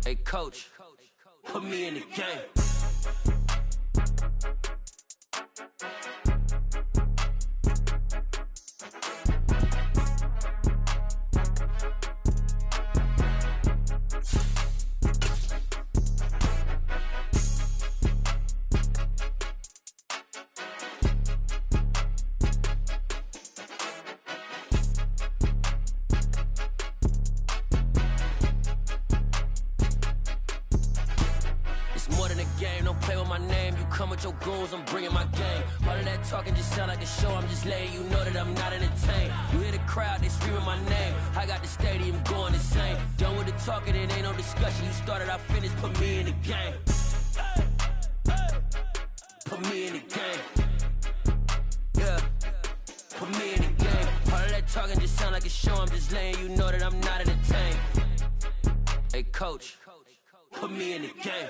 Hey, coach, put me in the game. Don't play with my name, you come with your goons, I'm bringing my game. All of that talking just sound like a show, I'm just letting you know that I'm not entertained. You hear the crowd, they screaming my name, I got the stadium going insane. Done with the talking, it ain't no discussion, you started, I finished, put me in the game. Put me in the game. Yeah, put me in the game. All of that talking just sound like a show, I'm just letting you know that I'm not entertained. Hey coach, put me in the game.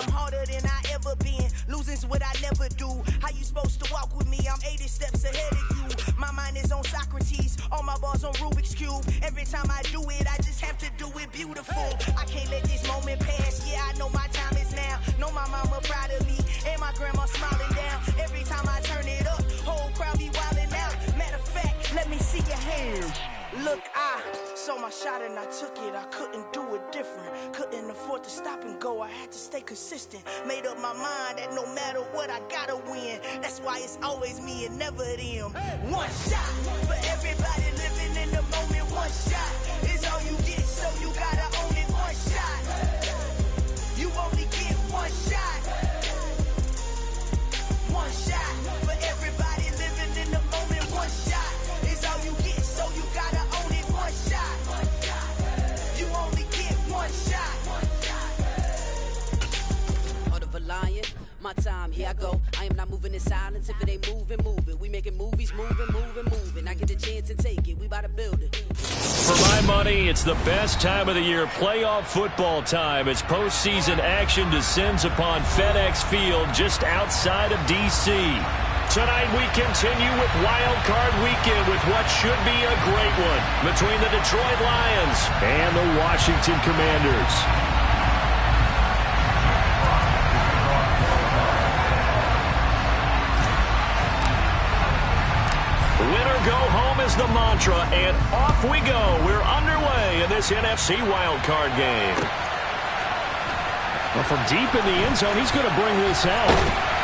I'm harder than I ever been. Losing's what I never do. How you supposed to walk with me? I'm 80 steps ahead of you. My mind is on Socrates, all my bars on Rubik's Cube. Every time I do it, I just have to do it beautiful. I can't let this moment pass. Yeah, I know my time is now. Know my mama proud of me, and my grandma smiling down. Every time I turn it up, whole crowd be wilding out. Matter of fact, let me see your hands. Look, I saw my shot and I took it. I couldn't do it different. Couldn't afford to stop and go. I had to stay consistent. Made up my mind that no matter what, I gotta win. That's why it's always me and never them. One shot for everybody living in the moment. One shot is all you get, so you gotta own it. One shot. You only get one shot. One shot for everybody living in the moment. One shot is all you get, so you gotta own it. One shot. You only get one shot. Heart of a lion, my time, here I go. I am not moving in silence. If it ain't moving, move it. We making movies, moving. I get the chance and take it. We about to build it. For my money, it's the best time of the year, playoff football time, as postseason action descends upon FedEx Field just outside of D.C. Tonight we continue with Wild Card Weekend with what should be a great one between the Detroit Lions and the Washington Commanders. Winner go home is the mantra, and off we go. We're underway in this NFC Wild Card game. Well, from deep in the end zone, he's going to bring this out.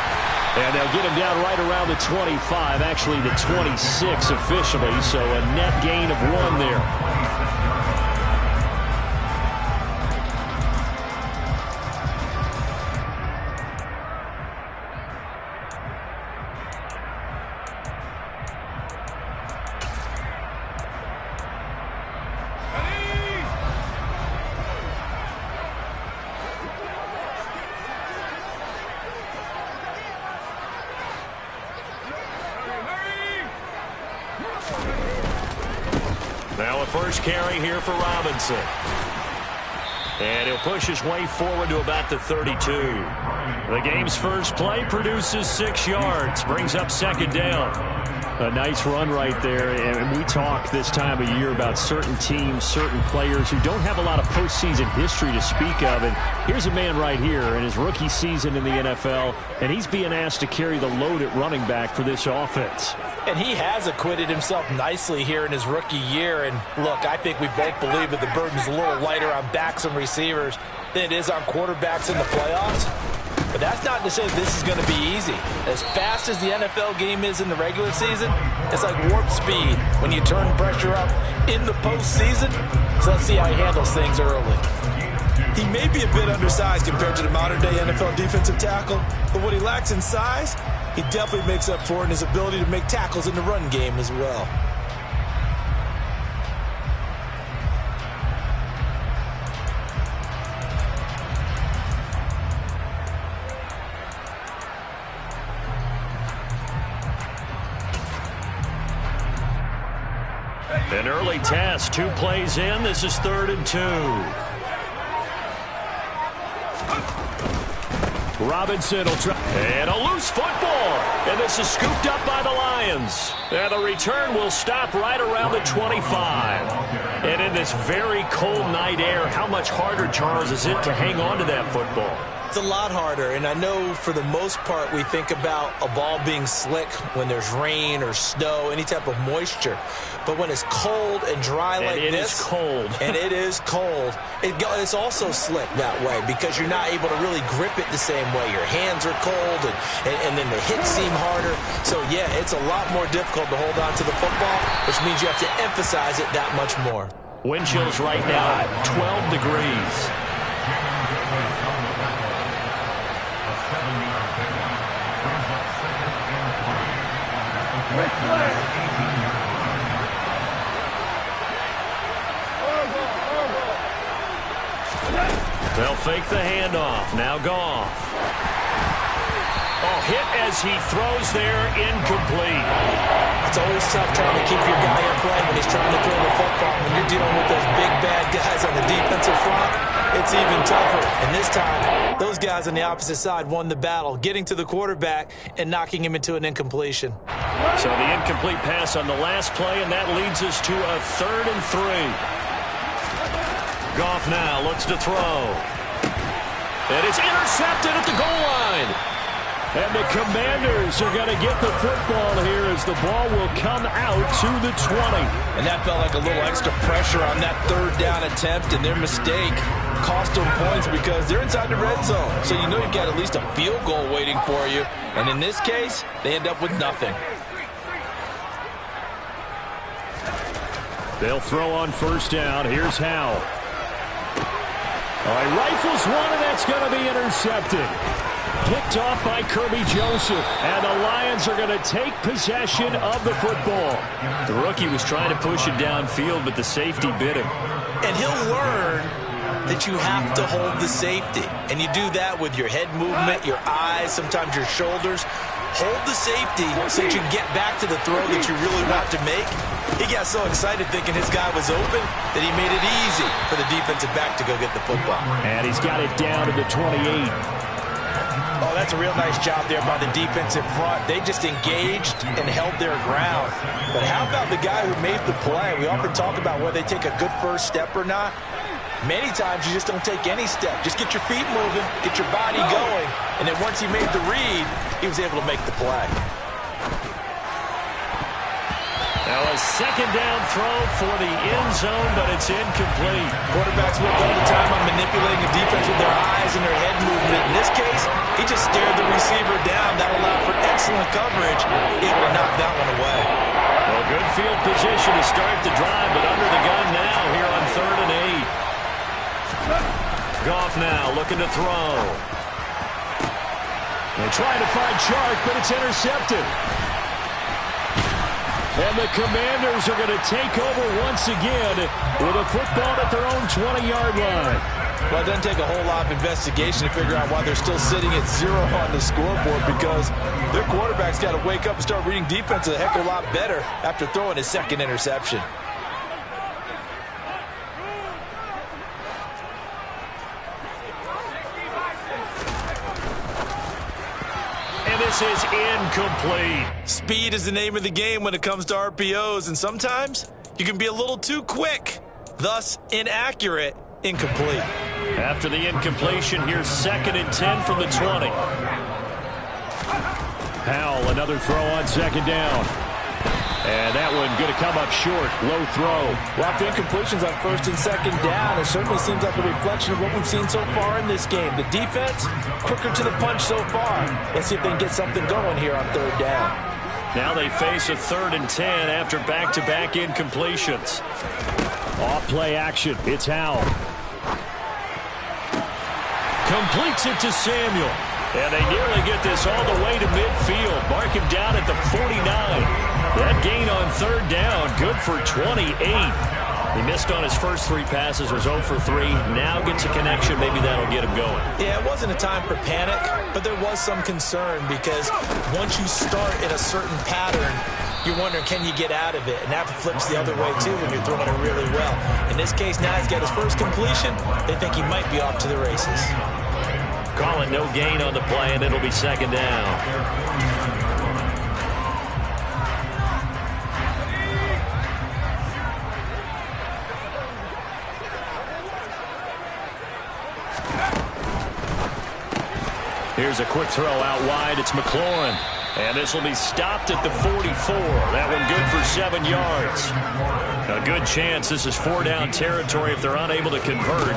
And they'll get him down right around the 25, actually the 26 officially, so a net gain of 1 there. Now a first carry here for Robinson. And he'll push his way forward to about the 32. The game's first play produces 6 yards, brings up second down. A nice run right there, and we talk this time of year about certain teams, certain players who don't have a lot of postseason history to speak of, and here's a man right here in his rookie season in the NFL, and he's being asked to carry the load at running back for this offense. And he has acquitted himself nicely here in his rookie year, and look, I think we both believe that the burden's a little lighter on backs and receivers than it is on quarterbacks in the playoffs. But that's not to say this is going to be easy. As fast as the NFL game is in the regular season, it's like warp speed when you turn pressure up in the postseason. So let's see how he handles things early. He may be a bit undersized compared to the modern-day NFL defensive tackle, but what he lacks in size, he definitely makes up for in his ability to make tackles in the run game as well. An early test, 2 plays in. This is 3rd and 2. Robinson will try. And a loose football. And this is scooped up by the Lions. And the return will stop right around the 25. And in this very cold night air, how much harder, Charles, is it to hang on to that football? It's a lot harder, and I know for the most part we think about a ball being slick when there's rain or snow, any type of moisture. But when it's cold and dry like this, it is cold. And it is cold, it's also slick that way because you're not able to really grip it the same way. Your hands are cold, and then the hits seem harder. So, yeah, it's a lot more difficult to hold on to the football, which means you have to emphasize it that much more. Wind chills right now at 12 degrees. They'll fake the handoff. Now Goff. Oh, hit as he throws there, incomplete. It's always tough trying to keep your guy in play when he's trying to throw the football. When you're dealing with those big bad guys on the defensive front, it's even tougher. And this time, those guys on the opposite side won the battle, getting to the quarterback and knocking him into an incompletion. So the incomplete pass on the last play, and that leads us to a 3rd and 3. Goff now looks to throw. And it's intercepted at the goal line. And the Commanders are going to get the football here as the ball will come out to the 20. And that felt like a little extra pressure on that 3rd down attempt, and their mistake cost them points because they're inside the red zone. So you know you've got at least a field goal waiting for you. And in this case, they end up with nothing. They'll throw on 1st down. Here's Howell. All right, rifles one, and that's going to be intercepted. Picked off by Kirby Joseph, and the Lions are going to take possession of the football. The rookie was trying to push it downfield, but the safety bit him. And he'll learn that you have to hold the safety. And you do that with your head movement, your eyes, sometimes your shoulders. Hold the safety so that you can get back to the throw that you really want to make. He got so excited thinking his guy was open that he made it easy for the defensive back to go get the football. And he's got it down to the 28. Oh, that's a real nice job there by the defensive front. They just engaged and held their ground. But how about the guy who made the play? We often talk about whether they take a good first step or not. Many times you just don't take any step. Just get your feet moving, get your body going, and then once he made the read, he was able to make the play. Now a 2nd down throw for the end zone, but it's incomplete. Quarterbacks work all the time on manipulating the defense with their eyes and their head movement. In this case, he just stared the receiver down. That allowed for excellent coverage. Able to knock that one away. Well, good field position to start the drive, but under the gun now here on 3rd and 8. Goff now looking to throw. They're trying to find Chark, but it's intercepted. And the Commanders are going to take over once again with a football at their own 20-yard line. Well, it doesn't take a whole lot of investigation to figure out why they're still sitting at 0 on the scoreboard, because their quarterback's got to wake up and start reading defense a heck of a lot better after throwing his 2nd interception. This is incomplete. Speed is the name of the game when it comes to RPOs, and sometimes you can be a little too quick, thus inaccurate, incomplete. After the incompletion, here's 2nd and 10 from the 20. Howell, another throw on 2nd down. And that one going to come up short. Low throw. Well, after incompletions on 1st and 2nd down, it certainly seems like a reflection of what we've seen so far in this game. The defense, quicker to the punch so far. Let's see if they can get something going here on 3rd down. Now they face a 3rd and 10 after back-to-back incompletions. Off play action. It's Howell. Completes it to Samuel. And they nearly get this all the way to midfield. Mark him down at the 49. That gain on 3rd down, good for 28. He missed on his first 3 passes, was 0 for 3. Now gets a connection. Maybe that'll get him going. Yeah, it wasn't a time for panic, but there was some concern because once you start in a certain pattern, you're wondering, can you get out of it? And that flips the other way, too, when you're throwing it really well. In this case, now he's got his first completion. They think he might be off to the races. Call it no gain on the play, and it'll be second down. Here's a quick throw out wide. It's McLaurin. And this will be stopped at the 44. That one good for 7 yards. A good chance this is 4-down territory if they're unable to convert.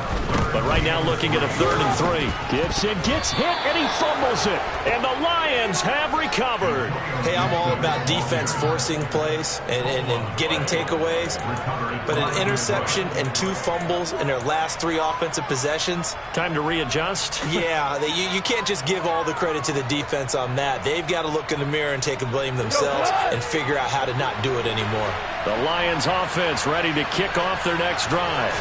But right now looking at a 3rd and 3. Gibson gets hit and he fumbles it. And the Lions have recovered. Hey, I'm all about defense forcing plays and getting takeaways. But an interception and 2 fumbles in their last 3 offensive possessions. Time to readjust? Yeah, you can't just give all the credit to the defense on that. They've got to look in the mirror and take a blame themselves and figure out how to not do it anymore. The Lions offense ready to kick off their next drive.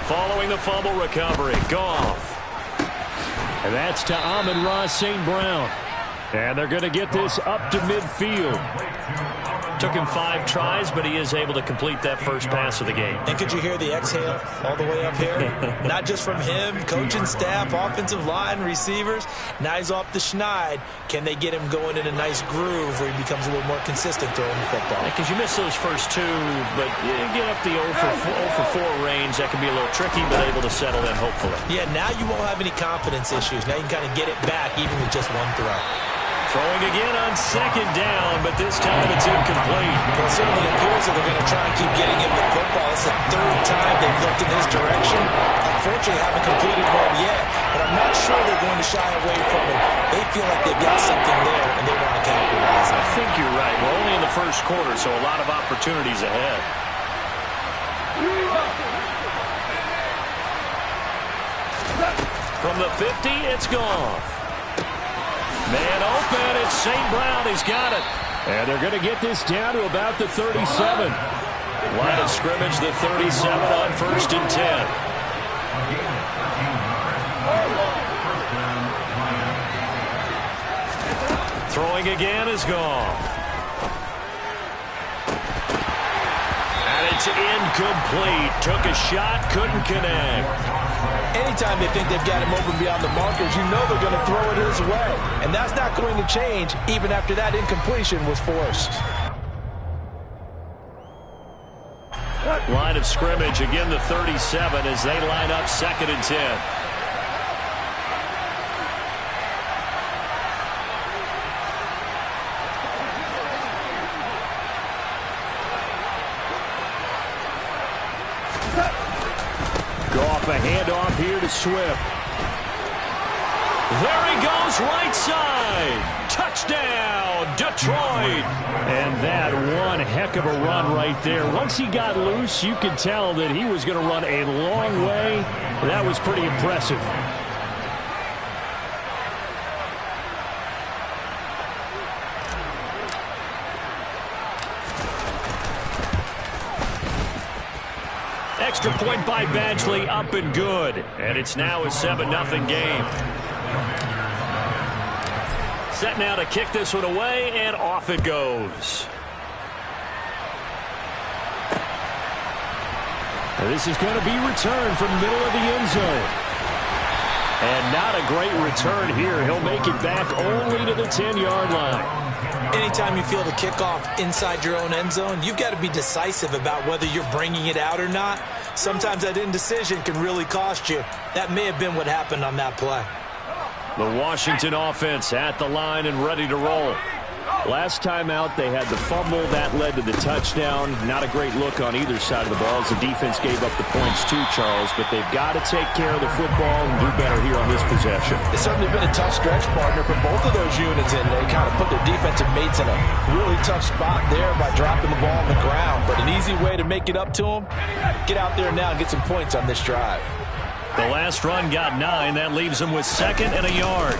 Following the fumble recovery, Goff. And that's to Amon-Ra St. Brown. And they're going to get this up to midfield. Took him 5 tries, but he is able to complete that first pass of the game. And could you hear the exhale all the way up here? Not just from him, coaching staff, offensive line, receivers. Now he's off the schneid. Can they get him going in a nice groove where he becomes a little more consistent throwing the football? Because you miss those first 2, but you get up the 0 for 4 range. That can be a little tricky, but able to settle in, hopefully. Yeah, now you won't have any confidence issues. Now you can kind of get it back even with just 1 throw. Throwing again on 2nd down, but this time it's incomplete. Well, it certainly appears that they're going to try and keep getting him the football. It's the 3rd time they've looked in his direction. Unfortunately, haven't completed one yet, but I'm not sure they're going to shy away from it. They feel like they've got something there, and they want to capitalize on it. I think you're right. We're only in the first quarter, so a lot of opportunities ahead. From the 50, it's Goff. Man open, it's St. Brown. He's got it. And they're going to get this down to about the 37. Line of scrimmage, the 37 on 1st and 10. Throwing again is Goff. And it's incomplete. Took a shot, couldn't connect. Anytime they think they've got him open beyond the markers, you know they're going to throw it his way. And that's not going to change even after that incompletion was forced. Line of scrimmage, again the 37 as they line up 2nd and 10. Goff, a handoff here to Swift. There he goes, right side. Touchdown, Detroit. And that one heck of a run right there. Once he got loose, you could tell that he was going to run a long way. That was pretty impressive. Extra point by Badgley, up and good. And it's now a 7-0 game. Set now to kick this one away, and off it goes. And this is going to be returned from middle of the end zone. And not a great return here. He'll make it back only to the 10-yard line. Anytime you feel the kickoff inside your own end zone, you've got to be decisive about whether you're bringing it out or not. Sometimes that indecision can really cost you. That may have been what happened on that play. The Washington offense at the line and ready to roll. Last time out, they had the fumble. That led to the touchdown. Not a great look on either side of the ball as the defense gave up the points too, Charles. But they've got to take care of the football and do better here on this possession. It's certainly been a tough stretch, partner, for both of those units, and they kind of put their defensive mates in a really tough spot there by dropping the ball on the ground. But an easy way to make it up to them, get out there now and get some points on this drive. The last run got 9. That leaves him with 2nd and a yard.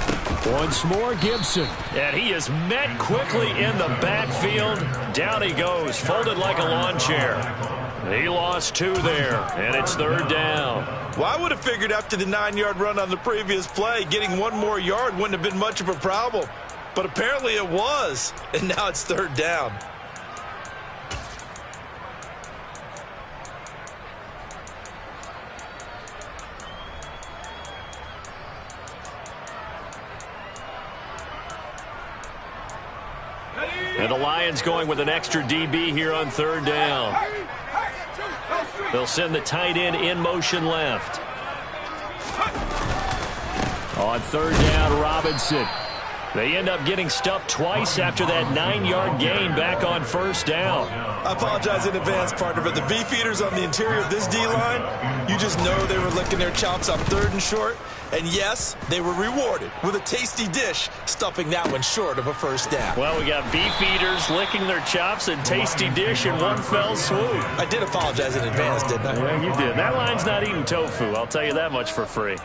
Once more, Gibson. And he is met quickly in the backfield. Down he goes, folded like a lawn chair. He lost 2 there, and it's 3rd down. Well, I would have figured after the 9-yard run on the previous play, getting 1 more yard wouldn't have been much of a problem. But apparently it was, and now it's 3rd down. the Lions going with an extra DB here on third down. They'll send the tight end in motion left. On third down, Robinson. They end up getting stuffed twice after that 9-yard gain back on first down. I apologize in advance, partner, but the beefeaters on the interior of this D-line, you just know they were licking their chops on third and short. And yes, they were rewarded with a tasty dish, stuffing that one short of a first down. Well, we got beefeaters licking their chops and tasty dish in one fell swoop. I did apologize in advance, didn't I? Yeah, you did. That line's not eating tofu, I'll tell you that much for free.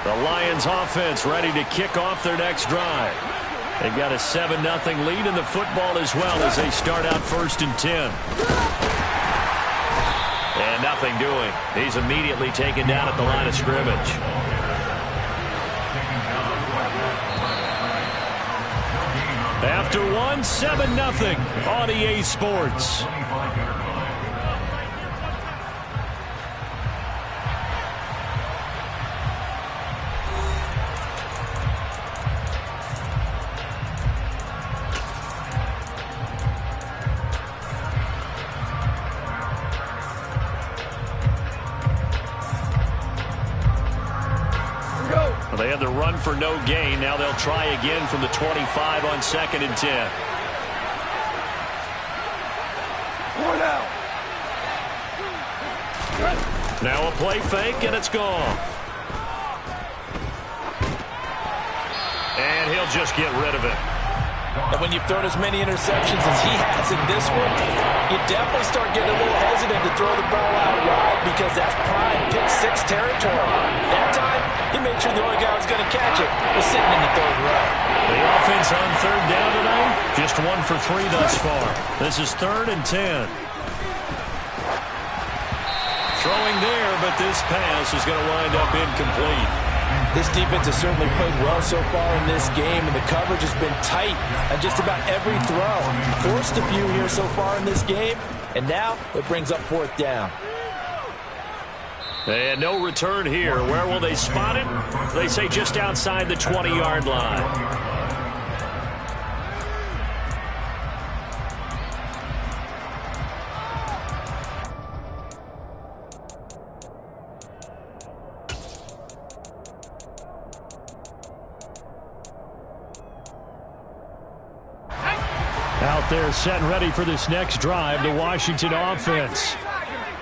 The Lions offense ready to kick off their next drive. They've got a 7-0 lead in the football as well as they start out 1st and 10. And nothing doing. He's immediately taken down at the line of scrimmage. After one, 7-0 on EA Sports. They had the run for no gain. Now they'll try again from the 25 on 2nd and 10. Now a play fake, and it's gone. And he'll just get rid of it. And when you've thrown as many interceptions as he has in this one, you definitely start getting a little hesitant to throw the ball out wide because that's prime pick-6 territory. That time, he made sure the only guy who was going to catch it was sitting in the third row. The offense on third down tonight, just 1 for 3 thus far. This is 3rd and 10. Throwing there, but this pass is going to wind up incomplete. This defense has certainly played well so far in this game, and the coverage has been tight on just about every throw. Forced a few here so far in this game, and now it brings up 4th down. And no return here. Where will they spot it? They say just outside the 20-yard line. Out there set and ready for this next drive, the Washington offense.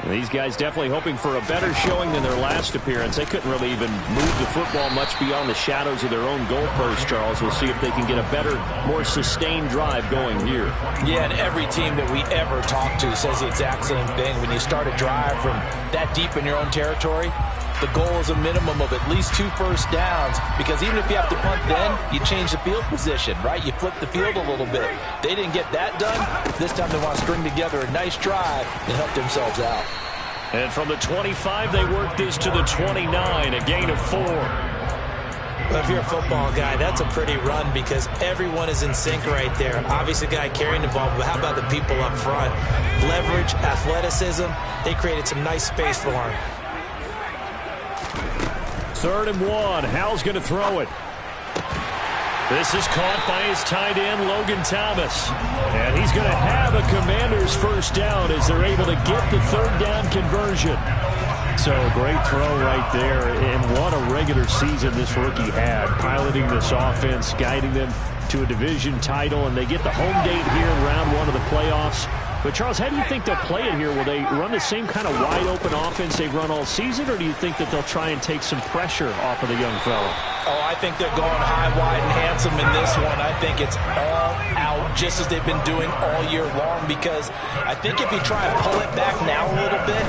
These guys definitely hoping for a better showing than their last appearance. They couldn't really even move the football much beyond the shadows of their own goalpost, Charles. We'll see if they can get a better, more sustained drive going here. Yeah, and every team that we ever talk to says the exact same thing. When you start a drive from that deep in your own territory, the goal is a minimum of at least 2 first downs, because even if you have to punt then, you change the field position, right? You flip the field a little bit. They didn't get that done. This time they want to string together a nice drive and help themselves out. And from the 25, they work this to the 29, a gain of 4. Well, if you're a football guy, that's a pretty run because everyone is in sync right there. Obviously, the guy carrying the ball, but how about the people up front? Leverage, athleticism, they created some nice space for him. 3rd and 1. Howell's going to throw it. This is caught by his tight end, Logan Thomas. And he's going to have a Commanders first down as they're able to get the 3rd down conversion. So a great throw right there. And what a regular season this rookie had, piloting this offense, guiding them to a division title. And they get the home date here in round 1 of the playoffs. But, Charles, how do you think they'll play it here? Will they run the same kind of wide-open offense they've run all season, or do you think that they'll try and take some pressure off of the young fella? Oh, I think they're going high, wide, and handsome in this one. I think it's all out, just as they've been doing all year long, because I think if you try and pull it back now a little bit,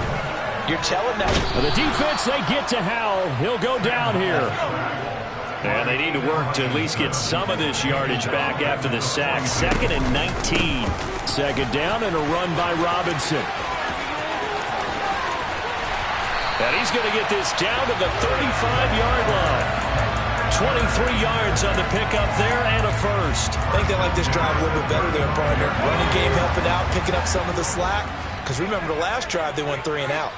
you're telling them. Well, the defense, they get to Howell. He'll go down here. And they need to work to at least get some of this yardage back after the sack. 2nd and 19. 2nd down and a run by Robinson. And he's going to get this down to the 35-yard line. 23 yards on the pickup there and a first. I think they like this drive a little bit better there, partner. Running game helping out, picking up some of the slack. Because remember the last drive, they went 3 and out.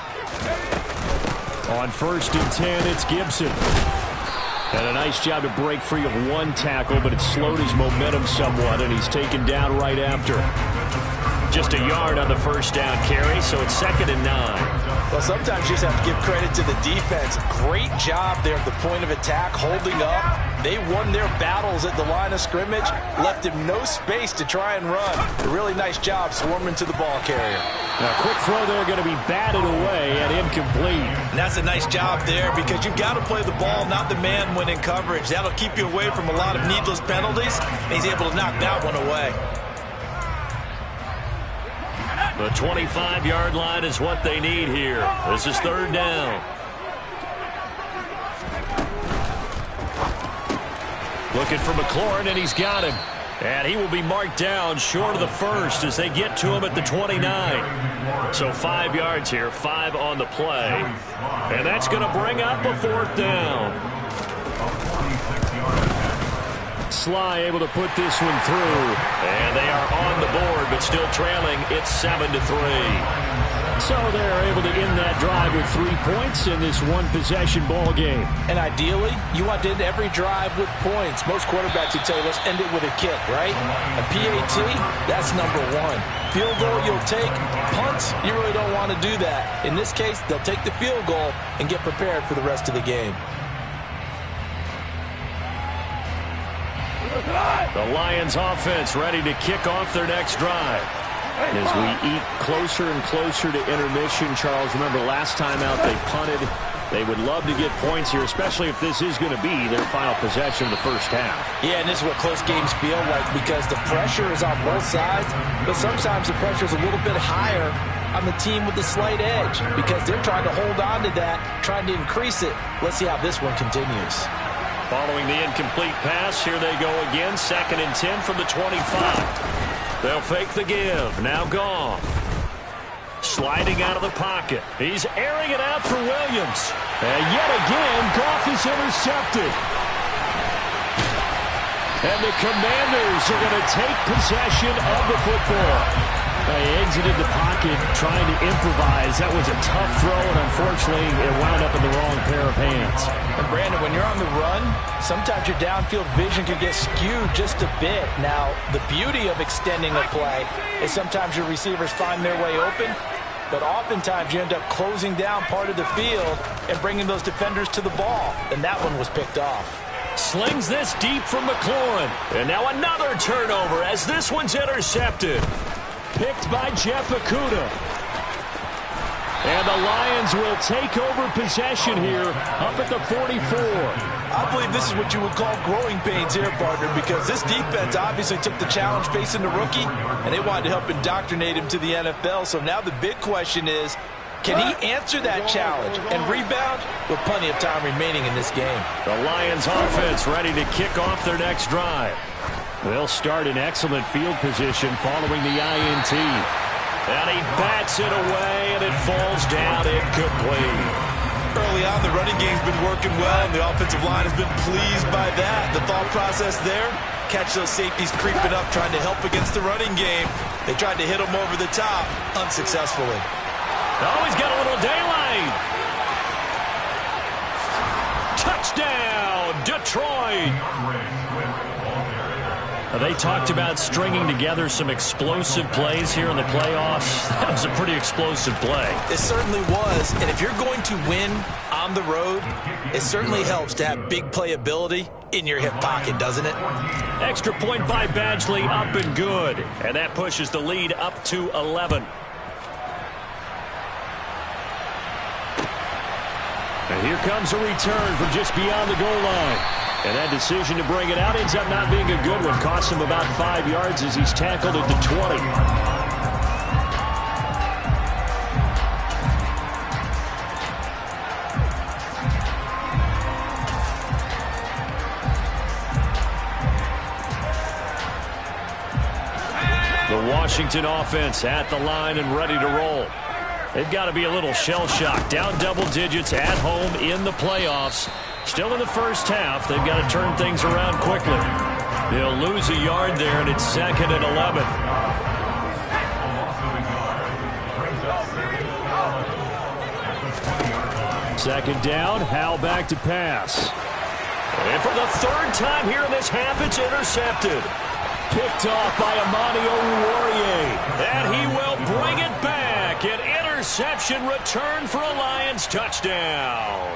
On 1st and 10, it's Gibson. And a nice job to break free of one tackle, but it slowed his momentum somewhat, and he's taken down right after. Just a yard on the first down carry, so it's 2nd and 9. Well, sometimes you just have to give credit to the defense. Great job there at the point of attack, holding up. They won their battles at the line of scrimmage, left him no space to try and run. A really nice job swarming to the ball carrier. Now, quick throw there, going to be batted away and incomplete. And that's a nice job there because you've got to play the ball, not the man when in coverage. That'll keep you away from a lot of needless penalties, and he's able to knock that one away. The 25-yard line is what they need here. This is 3rd down. Looking for McLaurin, and he's got him. And he will be marked down short of the first as they get to him at the 29. So 5 yards here, 5 on the play. And that's going to bring up a 4th down. Sly able to put this one through. And they are on the board, but still trailing. It's 7-3. So they're able to end that drive with 3 points in this one-possession ball game. And ideally, you want to end every drive with points. Most quarterbacks would tell you, let's end it with a kick, right? A PAT, that's number 1. Field goal you'll take. Punts, you really don't want to do that. In this case, they'll take the field goal and get prepared for the rest of the game. The Lions offense ready to kick off their next drive. As we eat closer and closer to intermission, Charles, remember last time out they punted. They would love to get points here, especially if this is going to be their final possession of the first half. Yeah, and this is what close games feel like because the pressure is on both sides, but sometimes the pressure is a little bit higher on the team with the slight edge because they're trying to hold on to that, trying to increase it. Let's see how this one continues. Following the incomplete pass, here they go again, 2nd and 10 from the 25. They'll fake the give, now Goff. Sliding out of the pocket. He's airing it out for Williams. And yet again, Goff is intercepted. And the Commanders are going to take possession of the football. They exited the pocket trying to improvise. That was a tough throw, and unfortunately, it wound up in the wrong pair of hands. And Brandon, when you're on the run, sometimes your downfield vision can get skewed just a bit. Now, the beauty of extending a play is sometimes your receivers find their way open, but oftentimes you end up closing down part of the field and bringing those defenders to the ball, and that one was picked off. Slings this deep from McLaurin. And now another turnover as this one's intercepted. Picked by Jeff Okudah. And the Lions will take over possession here up at the 44. I believe this is what you would call growing pains here, partner, because this defense obviously took the challenge facing the rookie, and they wanted to help indoctrinate him to the NFL. So now the big question is, can he answer that challenge and rebound with plenty of time remaining in this game? The Lions offense ready to kick off their next drive. They'll start in excellent field position following the INT. And he bats it away, and it falls down incomplete. Early on, the running game's been working well, and the offensive line has been pleased by that. The thought process there, catch those safeties creeping up, trying to help against the running game. They tried to hit them over the top, unsuccessfully. Oh, he's got a little daylight. Touchdown, Detroit. They talked about stringing together some explosive plays here in the playoffs. That was a pretty explosive play. It certainly was. And if you're going to win on the road, it certainly helps to have big playability in your hip pocket, doesn't it? Extra point by Badgley, up and good. And that pushes the lead up to 11. And here comes a return from just beyond the goal line. And that decision to bring it out ends up not being a good one. Cost him about 5 yards as he's tackled at the 20. The Washington offense at the line and ready to roll. They've got to be a little shell-shocked. Down double digits at home in the playoffs. Still in the first half. They've got to turn things around quickly. They'll lose a yard there, and it's 2nd and 11. Second down, Howell back to pass. And for the 3rd time here in this half, it's intercepted. Picked off by Amani Oruwariye. And he will bring it back. An interception return for a Lions touchdown.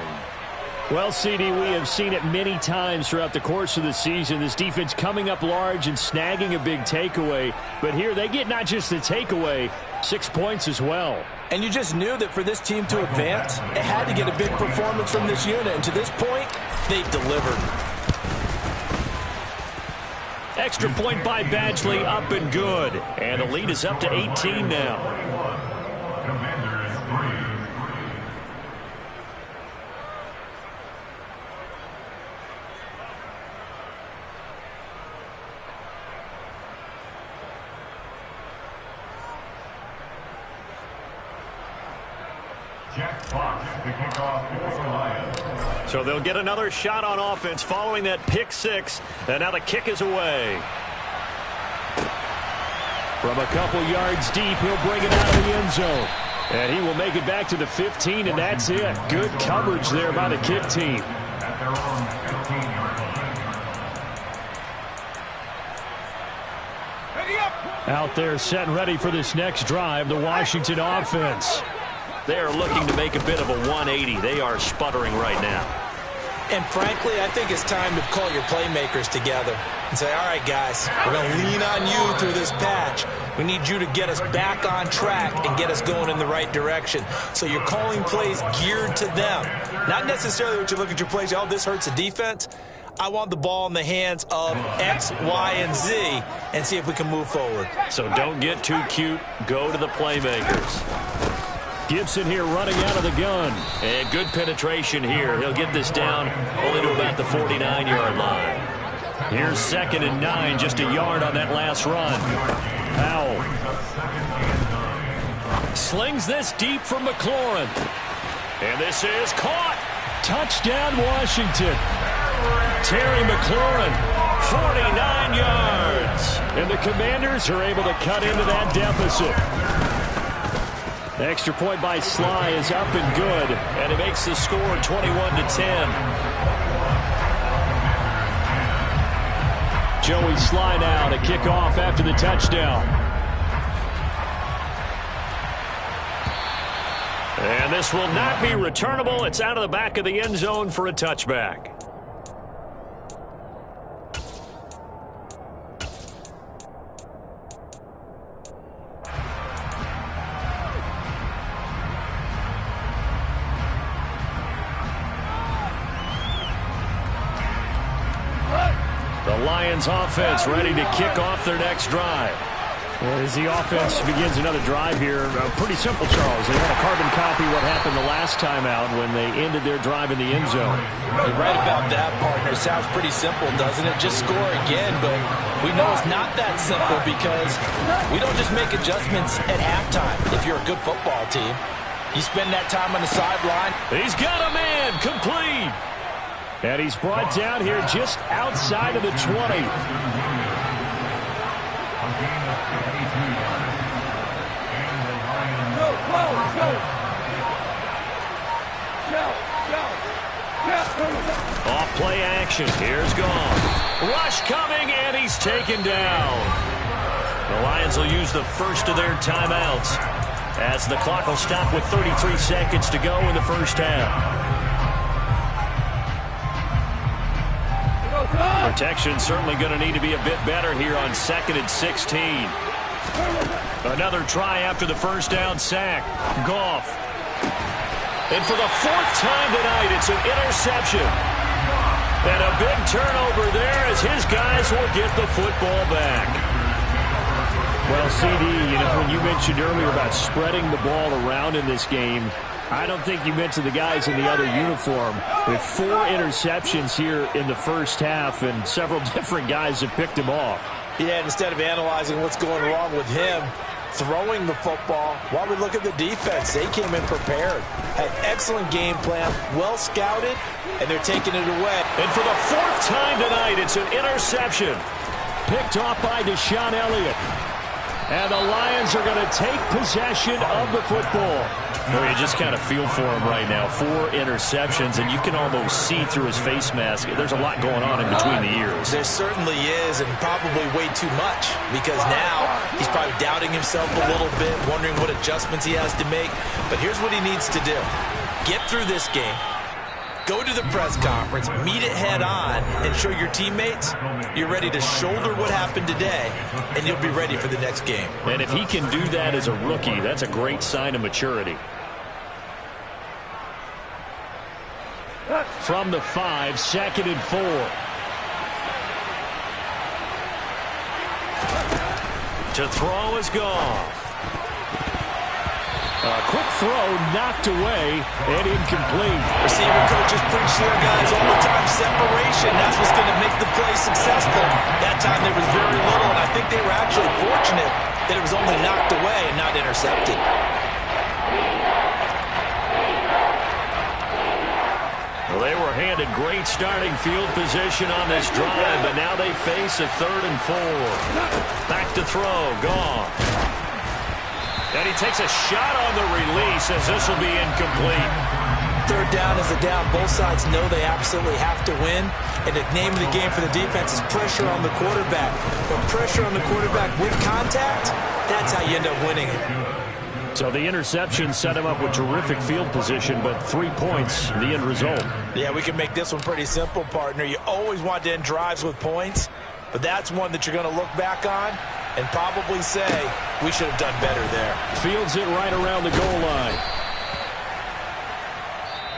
Well, CD, we have seen it many times throughout the course of the season. This defense coming up large and snagging a big takeaway. But here they get not just the takeaway, 6 points as well. And you just knew that for this team to advance, it had to get a big performance from this unit. And to this point, they've delivered. Extra point by Badgley, up and good. And the lead is up to 18 now. So they'll get another shot on offense following that pick 6. And now the kick is away. From a couple yards deep, he'll bring it out of the end zone. And he will make it back to the 15, and that's it. Good coverage there by the kick team. Out there set and ready for this next drive, the Washington offense. They are looking to make a bit of a 180. They are sputtering right now. And frankly, I think it's time to call your playmakers together and say, all right, guys, we're going to lean on you through this patch. We need you to get us back on track and get us going in the right direction. So you're calling plays geared to them. Not necessarily what you look at your plays, oh, this hurts the defense. I want the ball in the hands of X, Y, and Z and see if we can move forward. So don't get too cute. Go to the playmakers. Gibson here running out of the gun. And good penetration here. He'll get this down only to about the 49-yard line. Here's 2nd and 9, just a yard on that last run. Howell slings this deep from McLaurin. And this is caught. Touchdown, Washington. Terry McLaurin, 49 yards. And the Commanders are able to cut into that deficit. Extra point by Sly is up and good, and it makes the score 21-10. Joey Sly now to kick off after the touchdown. And this will not be returnable. It's out of the back of the end zone for a touchback. Lions offense ready to kick off their next drive. As the offense begins another drive here, pretty simple, Charles. They want to carbon copy what happened the last time out when they ended their drive in the end zone. You're right about that, partner. Sounds pretty simple, doesn't it? Just score again, but we know it's not that simple because we don't just make adjustments at halftime. If you're a good football team, you spend that time on the sideline. He's got a man, complete. And he's brought down here just outside of the 20. Off play action. Here's gone. Rush coming, and he's taken down. The Lions will use the first of their timeouts as the clock will stop with 33 seconds to go in the first half. Protection certainly going to need to be a bit better here on 2nd and 16. Another try after the first down sack. Goff. And for the 4th time tonight, it's an interception. And a big turnover there as his guys will get the football back. Well, CD, you know, when you mentioned earlier about spreading the ball around in this game, I don't think you mentioned the guys in the other uniform. With 4 interceptions here in the first half, and several different guys have picked him off. Yeah, instead of analyzing what's going wrong with him, throwing the football. While we look at the defense, they came in prepared. Had excellent game plan, well scouted, and they're taking it away. And for the fourth time tonight, it's an interception. Picked off by Deshaun Elliott. And the Lions are going to take possession of the football. Well, you just kind of feel for him right now. 4 interceptions, and you can almost see through his face mask. There's a lot going on in between the ears. There certainly is, and probably way too much, because now he's probably doubting himself a little bit, wondering what adjustments he has to make. But here's what he needs to do. Get through this game. Go to the press conference, meet it head on, and show your teammates you're ready to shoulder what happened today, and you'll be ready for the next game. And if he can do that as a rookie, that's a great sign of maturity. From the 5, 2nd and 4. To throw is Goff. A quick throw knocked away and incomplete. Receiver coaches preach here, guys, all the time. Separation, that's what's going to make the play successful. That time there was very little, and I think they were actually fortunate that it was only knocked away and not intercepted. Well, they were handed great starting field position on this drive, but now they face a 3rd and 4. Back to throw, Goff. And he takes a shot on the release as this will be incomplete. 3rd down is a down. Both sides know they absolutely have to win. And the name of the game for the defense is pressure on the quarterback. But pressure on the quarterback with contact, that's how you end up winning it. So the interception set him up with terrific field position, but 3 points, the end result. Yeah, we can make this one pretty simple, partner. You always want to end drives with points, but that's one that you're going to look back on and probably say, we should have done better there. Fields it right around the goal line.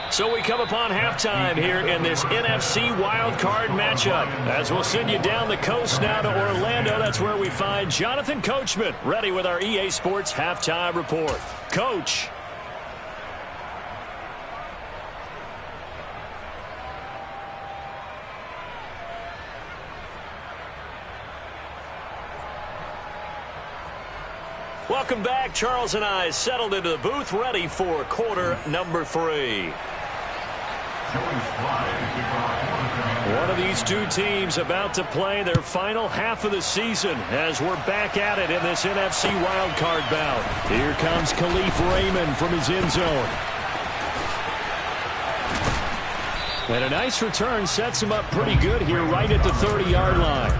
So we come upon halftime here in this NFC wildcard matchup. As we'll send you down the coast now to Orlando. That's where we find Jonathan Coachman ready with our EA Sports halftime report. Coach. Welcome back. Charles and I settled into the booth, ready for quarter number 3. One of these two teams about to play their final half of the season as we're back at it in this NFC wildcard bout. Here comes Khalif Raymond from his end zone. And a nice return sets him up pretty good here right at the 30-yard line.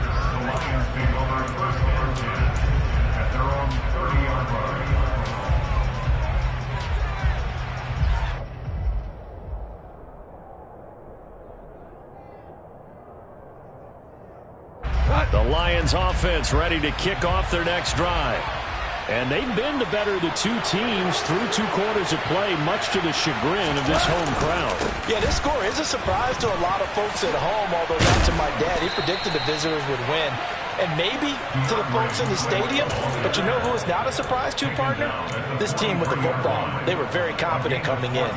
The Lions offense ready to kick off their next drive. And they've been the better of the two teams through 2 quarters of play, much to the chagrin of this home crowd. Yeah, this score is a surprise to a lot of folks at home, although not to my dad. He predicted the visitors would win. And maybe to the folks in the stadium. But you know who is not a surprise to, partner? This team with the football. They were very confident coming in.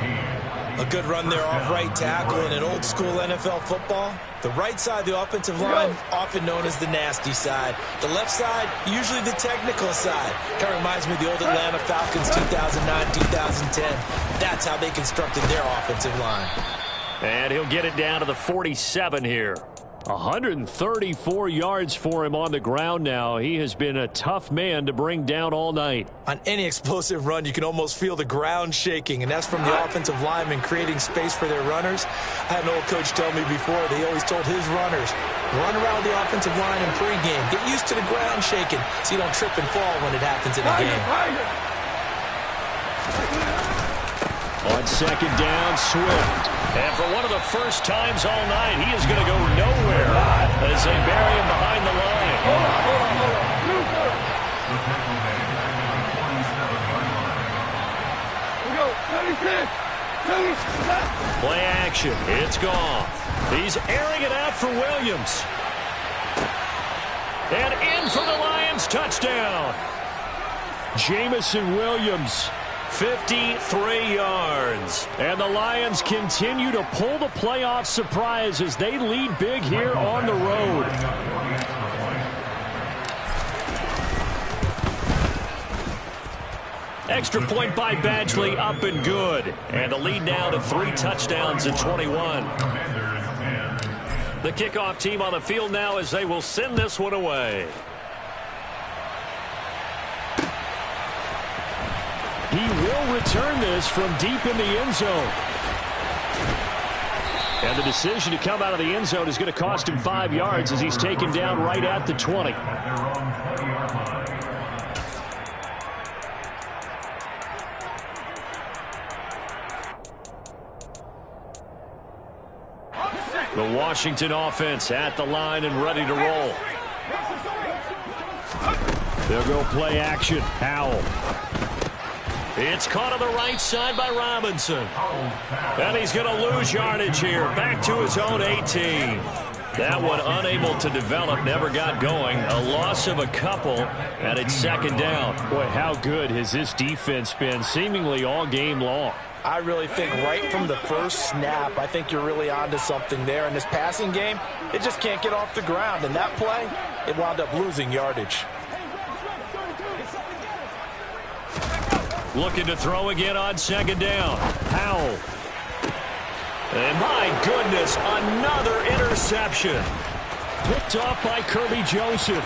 A good run there off right tackle in an old-school NFL football. The right side of the offensive line, often known as the nasty side. The left side, usually the technical side. Kind of reminds me of the old Atlanta Falcons 2009-2010. That's how they constructed their offensive line. And he'll get it down to the 47 here. 134 yards for him on the ground now. He has been a tough man to bring down all night. On any explosive run, you can almost feel the ground shaking, and that's from the offensive linemen creating space for their runners. I had an old coach tell me before, they always told his runners, run around the offensive line in pregame. Get used to the ground shaking so you don't trip and fall when it happens in a game. On second down, Swift. And for one of the first times all night, he is going to go nowhere as they bury him behind the line. Play action. It's Goff. He's airing it out for Williams. And in for the Lions touchdown. Jamison Williams. 53 yards. And the Lions continue to pull the playoff surprise as they lead big here on the road. Extra point by Badgley, up and good. And the lead now to 3 touchdowns in 21. The kickoff team on the field now as they will send this one away. He will return this from deep in the end zone. And the decision to come out of the end zone is going to cost him 5 yards as he's taken down right at the 20. The Washington offense at the line and ready to roll. They'll go play action. Howell. It's caught on the right side by Robinson. And he's going to lose yardage here. Back to his own 18. That one unable to develop, never got going. A loss of a couple, and it's second down. Boy, how good has this defense been seemingly all game long? I really think right from the first snap, I think you're really onto something there. In this passing game, it just can't get off the ground. And that play, it wound up losing yardage. Looking to throw again on second down. Howell. And my goodness, another interception. Picked off by Kirby Joseph.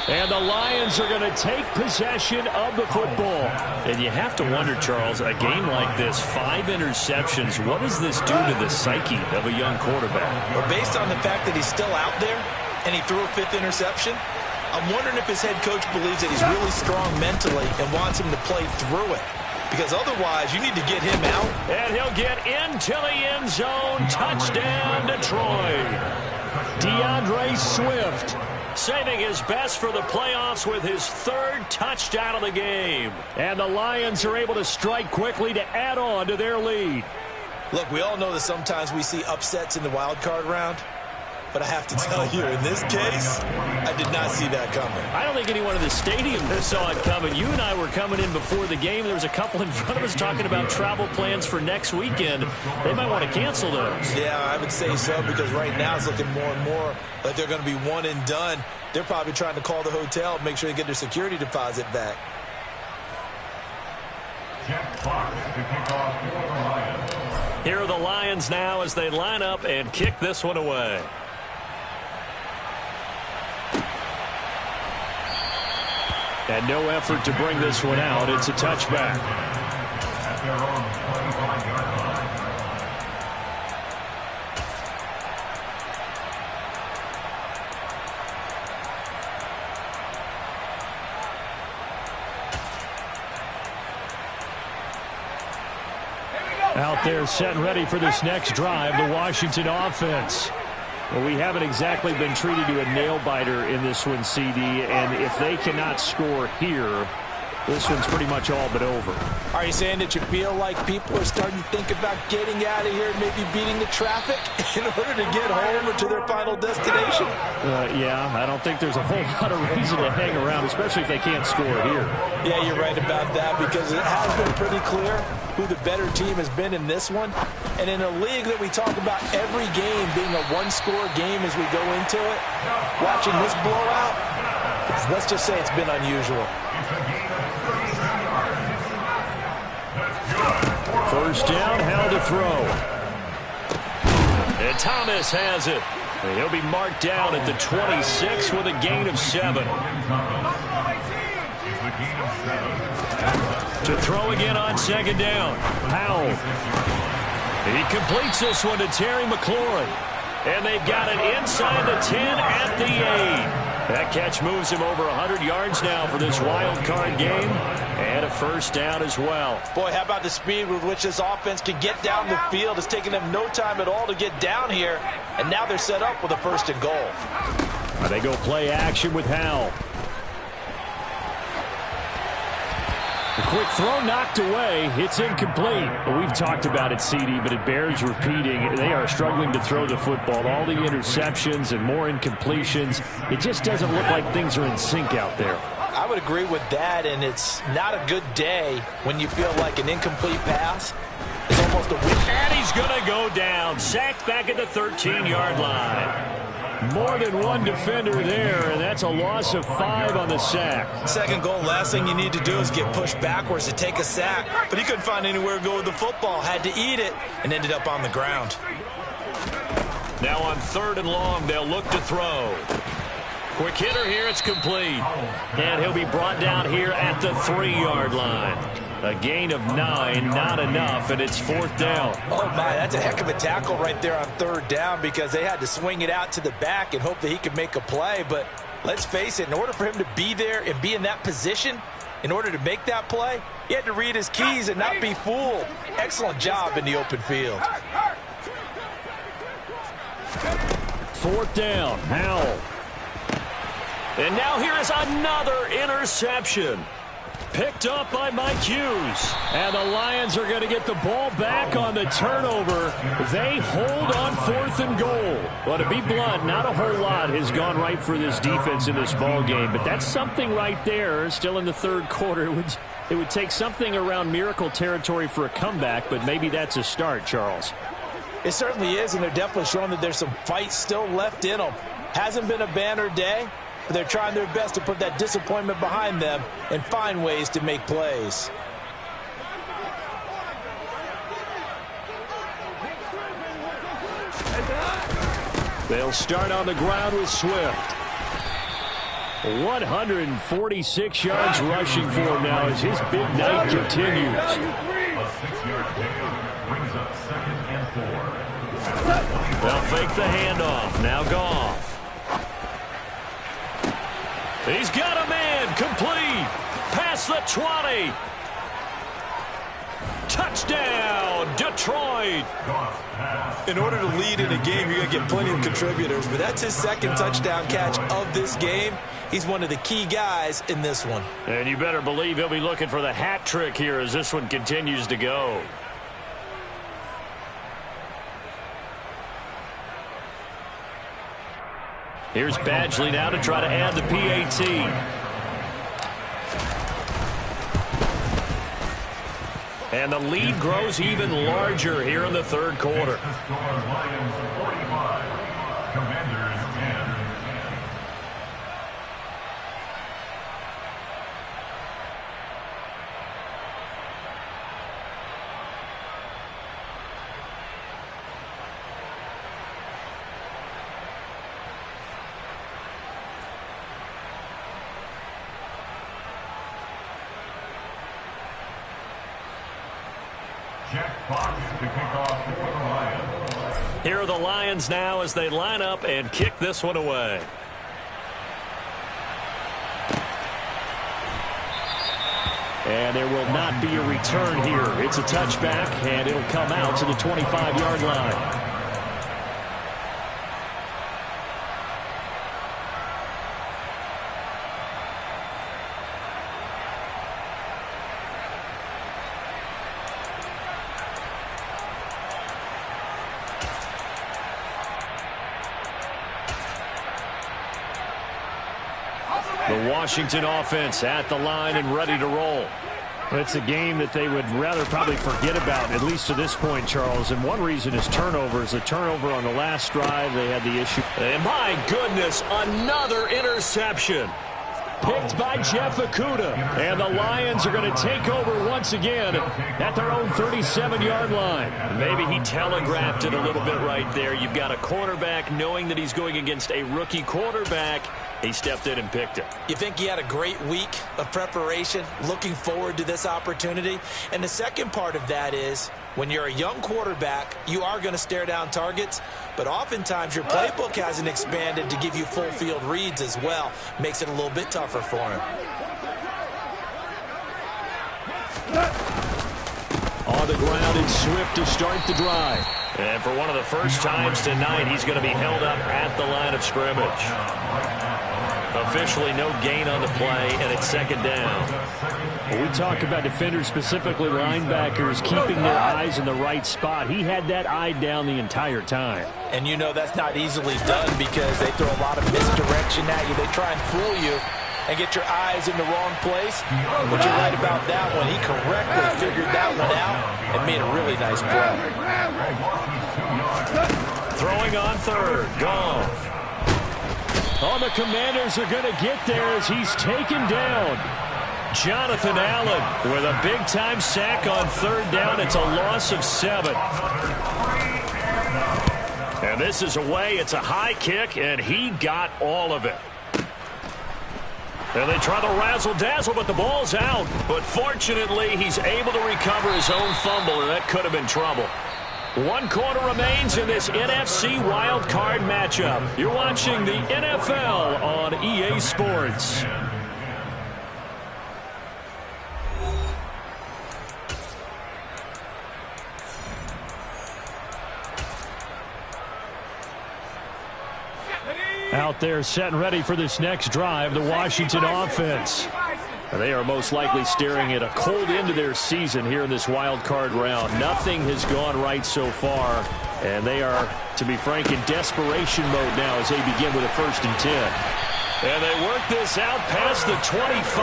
And the Lions are going to take possession of the football. And you have to wonder, Charles, a game like this, 5 interceptions, what does this do to the psyche of a young quarterback? Well, based on the fact that he's still out there and he threw a 5th interception, I'm wondering if his head coach believes that he's really strong mentally and wants him to play through it. Because otherwise, you need to get him out. And he'll get into the end zone. Touchdown, Detroit. DeAndre Swift saving his best for the playoffs with his 3rd touchdown of the game. And the Lions are able to strike quickly to add on to their lead. Look, we all know that sometimes we see upsets in the wild card round. But I have to tell you, in this case, I did not see that coming. I don't think anyone in the stadium saw it coming. You and I were coming in before the game. There was a couple in front of us talking about travel plans for next weekend. They might want to cancel those. Yeah, I would say so, because right now it's looking more and more like they're going to be one and done. They're probably trying to call the hotel and make sure they get their security deposit back. Here are the Lions now as they line up and kick this one away. And no effort to bring this one out. It's a touchback. Out there set and ready for this next drive, the Washington offense. Well, we haven't exactly been treated to a nail-biter in this one, CD, and if they cannot score here, this one's pretty much all but over. Are you saying that you feel like people are starting to think about getting out of here and maybe beating the traffic in order to get home or to their final destination? Yeah, I don't think there's a whole lot of reason to hang around, especially if they can't score here. Yeah, you're right about that, because it has been pretty clear who the better team has been in this one. And in a league that we talk about every game being a one-score game as we go into it, watching this blowout, let's just say it's been unusual. First down, Howell to throw. And Thomas has it. And he'll be marked down at the 26 with a gain of 7. To throw again on second down. Howell. He completes this one to Terry McLaurin. And they've got it inside the 10 at the 8. That catch moves him over 100 yards now for this wild card game. And a first down as well. Boy, how about the speed with which this offense can get down the field? It's taking them no time at all to get down here. And now they're set up with a 1st and goal. They go play action with Howell. A quick throw knocked away. It's incomplete. We've talked about it, CD, but it bears repeating. They are struggling to throw the football. All the interceptions and more incompletions. It just doesn't look like things are in sync out there. I would agree with that, and it's not a good day when you feel like an incomplete pass is almost a win. And he's going to go down. Sacked back at the 13-yard line. More than one defender there, and that's a loss of 5 on the sack. Second goal, last thing you need to do is get pushed backwards to take a sack. But he couldn't find anywhere to go with the football, had to eat it, and ended up on the ground. Now on 3rd and long, they'll look to throw. Quick hitter here, it's complete. And he'll be brought down here at the 3-yard line. A gain of 9, not enough, and it's 4th down. Oh, my, that's a heck of a tackle right there on 3rd down because they had to swing it out to the back and hope that he could make a play. But let's face it, in order for him to be there and be in that position, in order to make that play, he had to read his keys and not be fooled. Excellent job in the open field. 4th down, Howell. And now here is another interception. Picked up by Mike Hughes. And the Lions are going to get the ball back on the turnover. They hold on 4th and goal. Well, to be blunt, not a whole lot has gone right for this defense in this ball game. But that's something right there. Still in the 3rd quarter. It would take something around miracle territory for a comeback, but maybe that's a start, Charles. It certainly is, and they're definitely showing that there's some fight still left in them. Hasn't been a banner day, but they're trying their best to put that disappointment behind them and find ways to make plays. They'll start on the ground with Swift. 146 yards rushing for him now as his big night continues. A 6-yard pickup brings up 2nd and 4. They'll fake the handoff. Now Goff. He's got a man. Complete. Past the 20. Touchdown, Detroit. In order to lead in a game, you're going to get plenty of contributors, but that's his 2nd touchdown catch of this game. He's one of the key guys in this one. And you better believe he'll be looking for the hat trick here as this one continues to go. Here's Badgley now to try to add the PAT. And the lead grows even larger here in the 3rd quarter. Lions 45, Commanders 10. Here are the Lions now as they line up and kick this one away. And there will not be a return here. It's a touchback, and it'll come out to the 25-yard line. The Washington offense at the line and ready to roll. It's a game that they would rather probably forget about, at least to this point, Charles. And one reason is turnovers. A turnover on the last drive, they had the issue. And my goodness, another interception. Picked by Jeff Okudah. And the Lions are going to take over once again at their own 37-yard line. Maybe he telegraphed it a little bit right there. You've got a quarterback knowing that he's going against a rookie quarterback. He stepped in and picked it. You think he had a great week of preparation, looking forward to this opportunity? And the second part of that is, when you're a young quarterback, you are going to stare down targets, but oftentimes your playbook hasn't expanded to give you full field reads as well. Makes it a little bit tougher for him. On the ground, it's Swift to start the drive. And for one of the first times tonight, he's going to be held up at the line of scrimmage. Officially no gain on the play, and it's 2nd down. We talk about defenders, specifically linebackers, keeping their eyes in the right spot. He had that eye down the entire time. And you know that's not easily done because they throw a lot of misdirection at you. They try and fool you and get your eyes in the wrong place. But you're right about that one. He correctly figured that one out and made a really nice play. Throwing on 3rd, Goff. Oh, the Commanders are going to get there as he's taken down. Jonathan Allen with a big-time sack on third down. It's a loss of 7. And this is away. It's a high kick, and he got all of it. And they try to razzle-dazzle, but the ball's out. But fortunately, he's able to recover his own fumble, and that could have been trouble. 1 quarter remains in this NFC Wild Card matchup. You're watching the NFL on EA Sports. Out there set and ready for this next drive, the Washington offense. They are most likely staring at a cold end to their season here in this wild card round. Nothing has gone right so far, and they are, to be frank, in desperation mode now as they begin with a 1st and 10. And they work this out past the 25.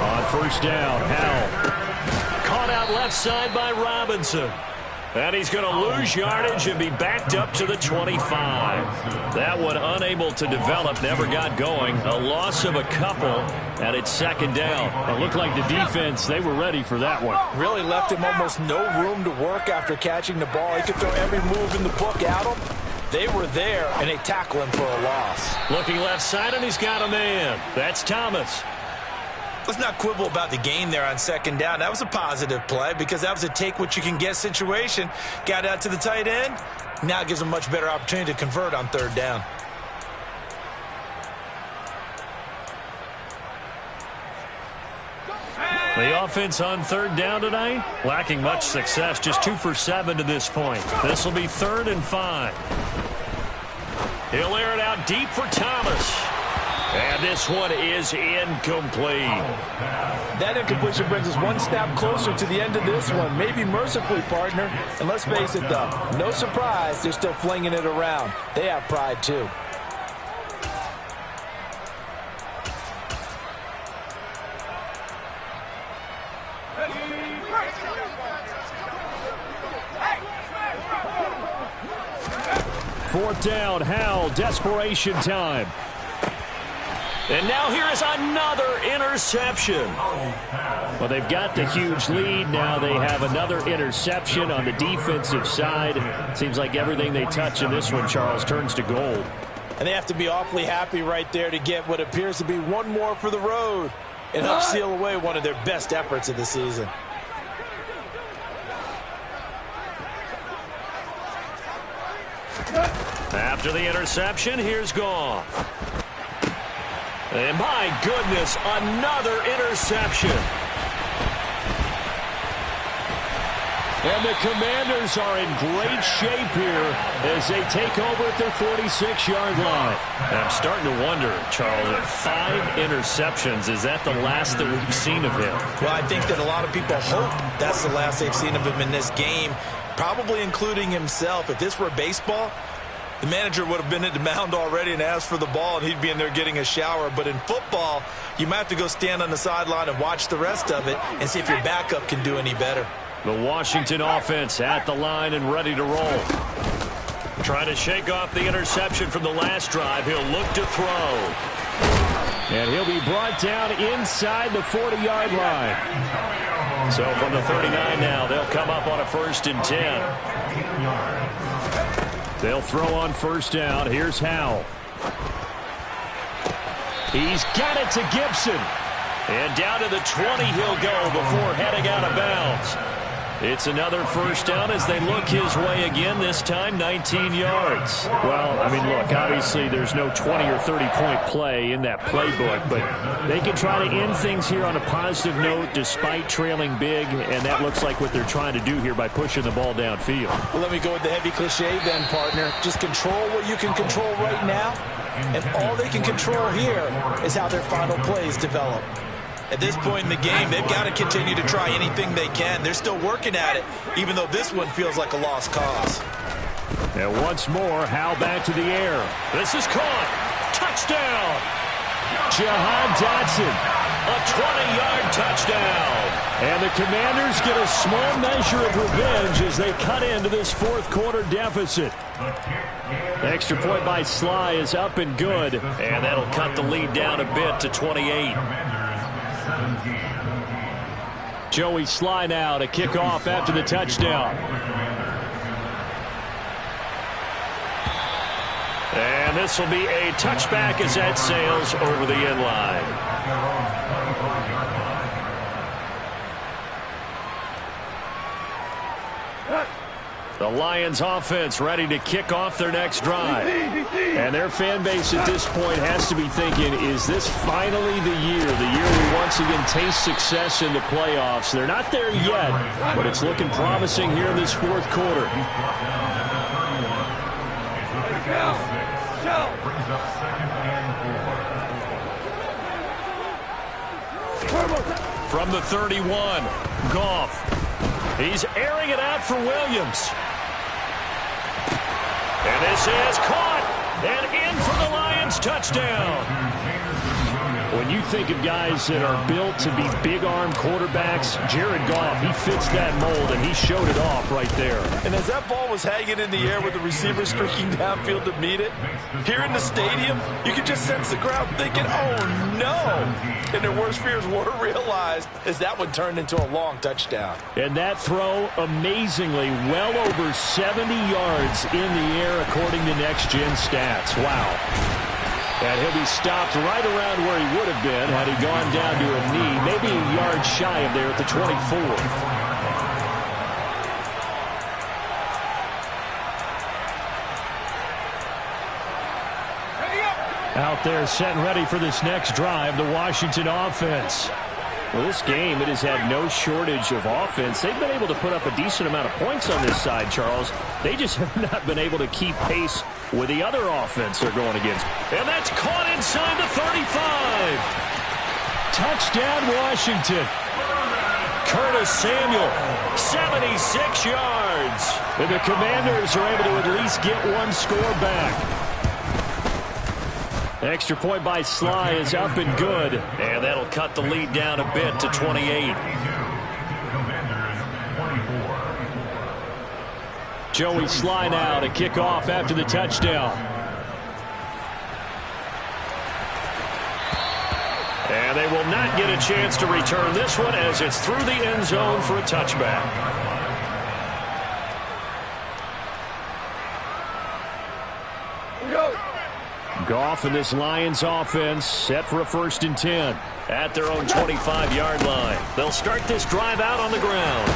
On 1st down, Howell. Caught out left side by Robinson. And he's going to lose yardage and be backed up to the 25. That one unable to develop, never got going. A loss of a couple, and it's 2nd down. It looked like the defense, they were ready for that one. Really left him almost no room to work after catching the ball. He could throw every move in the book at him. They were there, and they tackle him for a loss. Looking left side, and he's got a man. That's Thomas. Let's not quibble about the gain there on 2nd down. That was a positive play because that was a take-what-you-can-get situation. Got out to the tight end. Now gives a much better opportunity to convert on 3rd down. The offense on 3rd down tonight, lacking much success. Just 2 for 7 to this point. This will be 3rd and 5. He'll air it out deep for Thomas. And this one is incomplete. That incompletion brings us 1 snap closer to the end of this one. Maybe mercifully, partner. And let's face it, though, no surprise, they're still flinging it around. They have pride, too. Fourth down, Howell, desperation time. And now here is another interception. Well, they've got the huge lead. Now they have another interception on the defensive side. Seems like everything they touch in this one, Charles, turns to gold. And they have to be awfully happy right there to get what appears to be one more for the road and help seal away one of their best efforts of the season. After the interception, here's Goff. And my goodness, another interception. And the Commanders are in great shape here as they take over at their 46-yard line. And I'm starting to wonder, Charles, at 5 interceptions, is that the last that we've seen of him? Well, I think that a lot of people hope that's the last they've seen of him in this game, probably including himself. If this were baseball, the manager would have been at the mound already and asked for the ball, and he'd be in there getting a shower. But in football, you might have to go stand on the sideline and watch the rest of it and see if your backup can do any better. The Washington offense at the line and ready to roll. Trying to shake off the interception from the last drive. He'll look to throw. And he'll be brought down inside the 40-yard line. So from the 39 now, they'll come up on a 1st and 10. They'll throw on 1st down. Here's Howell. He's got it to Gibson. And down to the 20 he'll go before heading out of bounds. It's another 1st down as they look his way again, this time 19 yards. Well, I mean, look, obviously there's no 20 or 30-point play in that playbook, but they can try to end things here on a positive note despite trailing big, and that looks like what they're trying to do here by pushing the ball downfield. Well, let me go with the heavy cliche then, partner. Just control what you can control right now, and all they can control here is how their final plays develop. At this point in the game, they've got to continue to try anything they can. They're still working at it, even though this one feels like a lost cause. And once more, Howell back to the air. This is caught. Touchdown. Jahan Dotson. A 20-yard touchdown. And the Commanders get a small measure of revenge as they cut into this fourth quarter deficit. Extra point by Sly is up and good. And that'll cut the lead down a bit to 28. Joey Sly now to kick off after the touchdown. And this will be a touchback as that sails over the end line. The Lions offense ready to kick off their next drive. And their fan base at this point has to be thinking, is this finally the year we once again taste success in the playoffs? They're not there yet, but it's looking promising here in this fourth quarter. From the 31, Goff. He's airing it out for Williams. And this is caught and in for the Lions touchdown. When you think of guys that are built to be big-arm quarterbacks, Jared Goff, he fits that mold, and he showed it off right there. And as that ball was hanging in the air with the receiver streaking downfield to meet it, here in the stadium, you could just sense the crowd thinking, oh, no. And their worst fears were realized as that one turned into a long touchdown. And that throw, amazingly, well over 70 yards in the air according to Next Gen Stats. Wow. And he'll be stopped right around where he would have been had he gone down to a knee, maybe a yard shy of there at the 24. Out there set and ready for this next drive, the Washington offense. Well, this game, it has had no shortage of offense. They've been able to put up a decent amount of points on this side, Charles. They just have not been able to keep pace with the other offense they're going against. And that's caught inside the 35. Touchdown, Washington. Curtis Samuel, 76 yards. And the Commanders are able to at least get one score back. Extra point by Sly is up and good. And that'll cut the lead down a bit to 28. Joey Sly now to kick off after the touchdown. And they will not get a chance to return this one as it's through the end zone for a touchback. Goff and this Lions offense set for a 1st and 10 at their own 25-yard line. They'll start this drive out on the ground.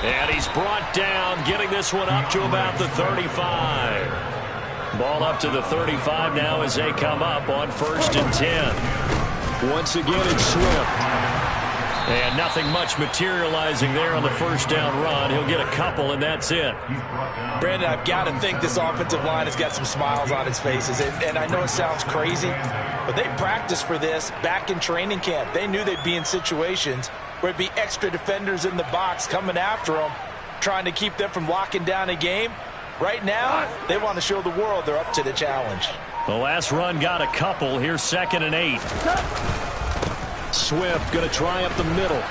And he's brought down, getting this one up to about the 35. Ball up to the 35 now as they come up on 1st and 10. Once again, it's Swift. And nothing much materializing there on the first down run. He'll get a couple, and that's it. Brandon, I've got to think this offensive line has got some smiles on its faces. And I know it sounds crazy, but they practiced for this back in training camp. They knew they'd be in situations where it'd be extra defenders in the box coming after them, trying to keep them from locking down a game. Right now, they want to show the world they're up to the challenge. The last run got a couple. Here's 2nd and 8. Swift going to try up the middle.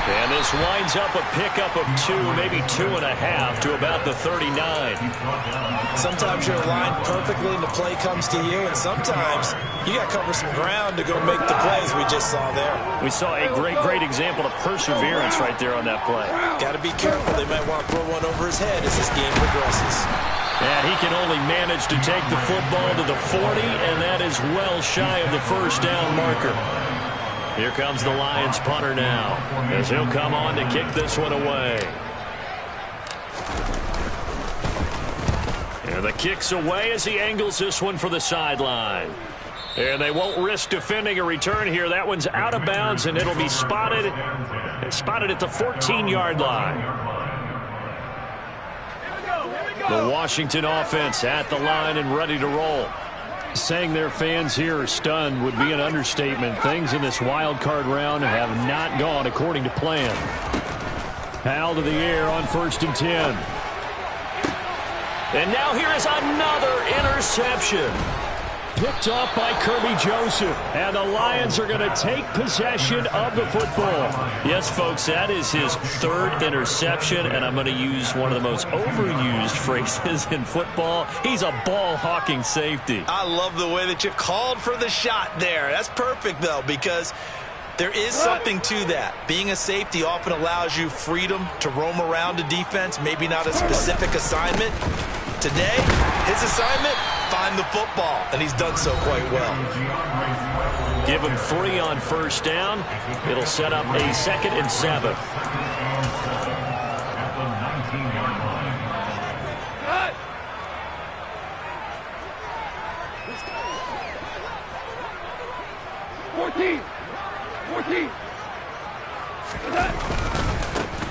And this winds up a pickup of 2, maybe 2.5 to about the 39. Sometimes you're aligned perfectly and the play comes to you, and sometimes you got to cover some ground to go make the plays we just saw there. We saw a great example of perseverance right there on that play. Got to be careful. They might want to throw one over his head as this game progresses. And he can only manage to take the football to the 40, and that is well shy of the first down marker. Here comes the Lions punter now, as he'll come on to kick this one away. And the kick's away as he angles this one for the sideline. And they won't risk defending a return here. That one's out of bounds, and it'll be spotted at the 14-yard line. The Washington offense at the line and ready to roll. Saying their fans here are stunned would be an understatement. Things in this wild card round have not gone according to plan. Powell to the air on 1st and 10. And now here is another interception. picked off by Kirby Joseph. And the Lions are going to take possession of the football. Yes, folks, that is his third interception, and I'm going to use one of the most overused phrases in football. He's a ball-hawking safety. I love the way that you called for the shot there. That's perfect, though, because there is something to that. Being a safety often allows you freedom to roam around a defense, maybe not a specific assignment. Today, his assignment, find the football, and he's done so quite well. Give him 3 on first down. It'll set up a 2nd and 7.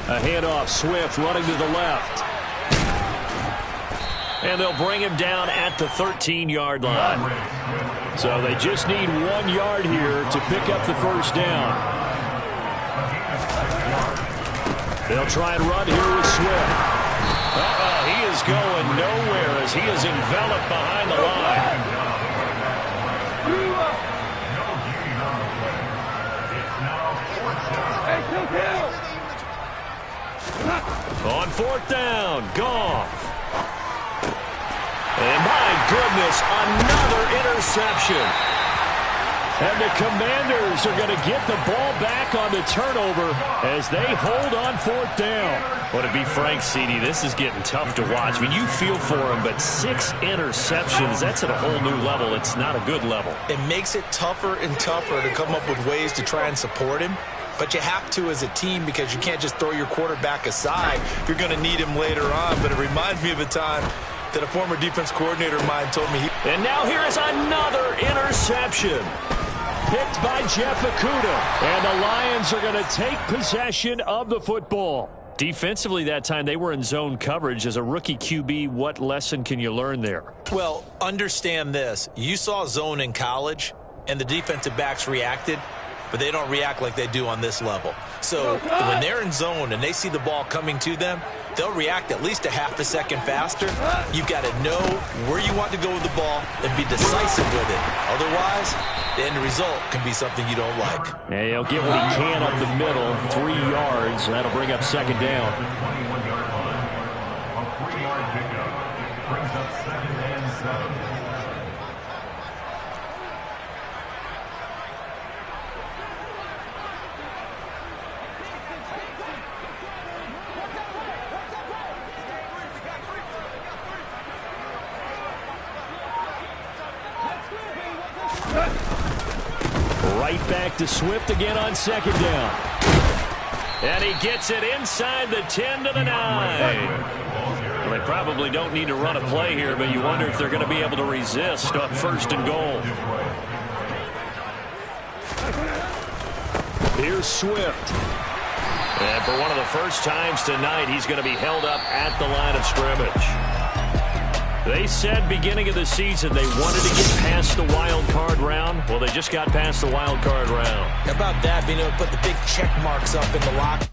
A handoff, Swift running to the left. And they'll bring him down at the 13-yard line. So they just need 1 yard here to pick up the first down. They'll try and run here with Swift. He is going nowhere as he is enveloped behind the line. On 4th down, Goff. And my goodness, another interception. And the Commanders are going to get the ball back on the turnover as they hold on 4th down. Well, to be frank, CD, this is getting tough to watch. I mean, you feel for him, but 6 interceptions, that's at a whole new level. It's not a good level. It makes it tougher and tougher to come up with ways to try and support him. But you have to as a team because you can't just throw your quarterback aside. You're going to need him later on. But it reminds me of a time that a former defense coordinator of mine told me. And now here is another interception. Picked by Jeff Okudah. And the Lions are going to take possession of the football. Defensively that time, they were in zone coverage. As a rookie QB, what lesson can you learn there? Well, understand this. You saw zone in college, and the defensive backs reacted. But they don't react like they do on this level. So when they're in zone and they see the ball coming to them, they'll react at least a half a second faster. You've got to know where you want to go with the ball and be decisive with it. Otherwise, the end result can be something you don't like. Yeah, he'll get what he can up the middle, 3 yards. That'll bring up 2nd down. A 3-yard pickup brings up 2nd and 7. Right back to Swift again on 2nd down. And he gets it inside the 10 to the 9. Well, they probably don't need to run a play here, but you wonder if they're going to be able to resist on 1st and goal. Here's Swift. And for one of the first times tonight, he's going to be held up at the line of scrimmage. They said beginning of the season they wanted to get past the wild card round. Well, they just got past the wild card round. How about that, being able to put the big check marks up in the lock?